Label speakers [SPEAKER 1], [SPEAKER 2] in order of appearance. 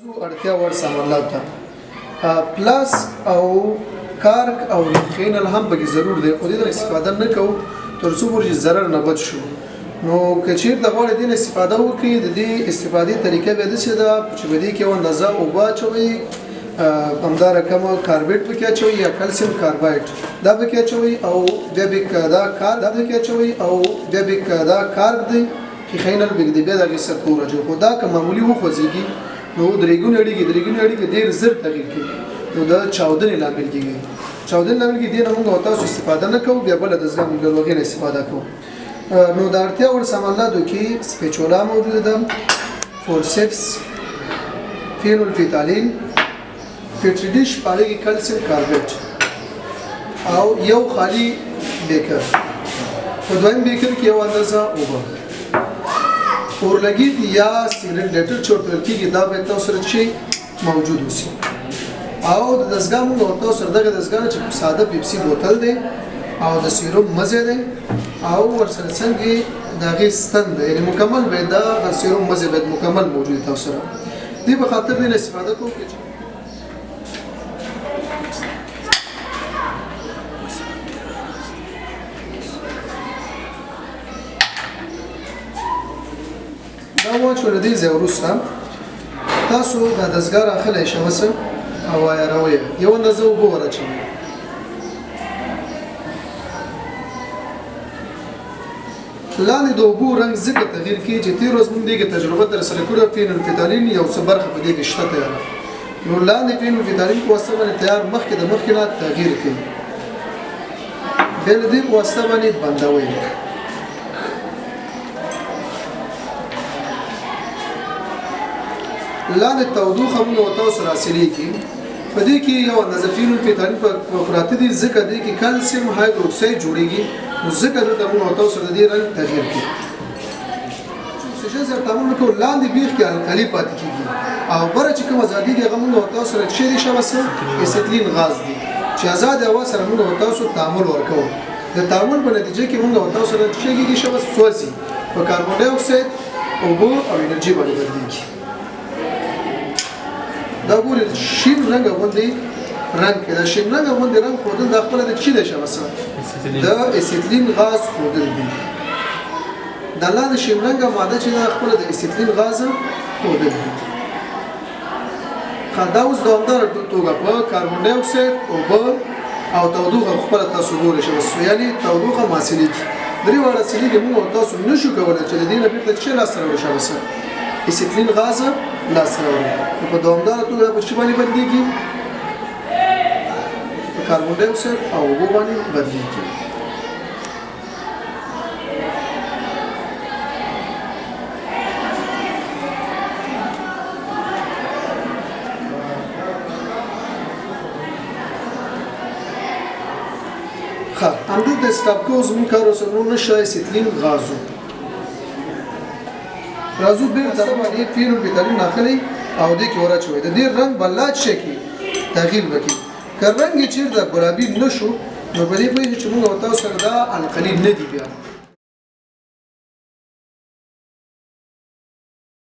[SPEAKER 1] اړتیا وړ سمالات پلاس او کارک او خینل هم به ضرور دی خو دې د استفاده نه کوو تر څو پورې ضرر نه بچ شو نو کچیر د غوړ دین استفاده وکړي د دې استفادې طریقه به د څه ده چې به دې کې و اندازه او باچوي همدار کوم کاربیټ پکې اچوي یا کلسیم کاربایډ دا پکې اچوي او د بکدا کار دا پکې اچوي او د بکدا کار دی خینل بګ دی به د غسر پورا جو خدا که معمولی و خوځيږي نو درېګون اړیږي ډېر زر تغیر کوي نو دا چاودنې لامل کیږي چاودنې لامل کې دې نه موږ تاسو استفاده نه کوو بیا بل د ځګم لږه استفاده کوو نو د اړتیا ور سمالاتو کې سپیچولا موجوده ده فورسپس فینولفتالین پټری ډیش پاره کې کلسیم کاربیټ او یو خالی بیکر په دویم بیکر کې یو اندازه اوبه اورلګید یا سیګریټ لیټر چورتل کېږي دا به تاسو سره شي موجود اوسي او د دسګام نو تاسو سره دغه دسګام چې ساده پیپسي بوتل دی او د سیروم مزه دی او ورسره څنګه دغه ستند یعنی مکمل به دا د سیروم مزه به مکمل موجود تاسو سره دی په خاطر دې استفاده کوو دا واچو لدې زوروسته تاسو د دسګار اخلې شوسه او یاروي یو اندازه وګوره چې لاندې د اوبو رنګ ځکه تغیر کوي چې تیر اوس موږ دغه تجربه در سره کړو فینولفتالین یو څه برخه په دې کې شته تیار نو لاندې فینولفتالین په واسطه باندې تیار مخکې د مخکې نه تغیر کوي بل دې په واسطه باندې بندوي لاندې تودوخه موږ تاسو سره اصلي په دې کې یو اندازه فینولفتالین په پراته دي ځکه دې کې کلسیم هایدروکساید جوړیږي نو ځکه د موږ تاسو سره د دې رنګ تغیر کوي چې زه تعامل کوم لاندې بیخ کې الکلی پاتې کیږي او بره چې کوم ازادي دي هغه موږ تاسو سره چې دي شوسه اسیتلین غاز دي چې آزاد هوا سره موږ تاسو تعامل ورکوو د تعامل په نتیجه کې موږ تاسو سره چې کیږي شوسه سوځي په کاربن ډای اکساید اوبو او انرژي باندې بدلېږي دا ګورې شین رنګ باندې رنګ دا شین رنګ باندې رنګ خودل د خپل د چی د شوسه د اسیتلین غاز خودل دي د لاندې شین رنګ ماده چې د خپل د اسیتلین غاز خودل دي خدا اوس دوامدار توګه په کاربن ډای اکساید او تودوخه خپل تاسو ګورئ شوسه یعنی تودوخه ماسلی درې وړه سلی کې موږ تاسو نشو کولای چې د دې نه بیرته چې لاس سره وشوسه اسیتلین غاز لاس راوړي په دوامدار توګه په شی باندې بدلېږي په کاربن ډای اکساید او اوبو باندې بدلېږي ښه همدې د سټاپ کوز موږ کار وسو نشه اسیتلین غازو راځو بیرته باندې فینولفتالین اخلي او دې کې ورچوي د دې رنگ بلات شي تغییر وکړي که رنگ چیرته ګلابي نشو نو په دې پوهې چې موږ تاسو سره دا القلي نه دی بیا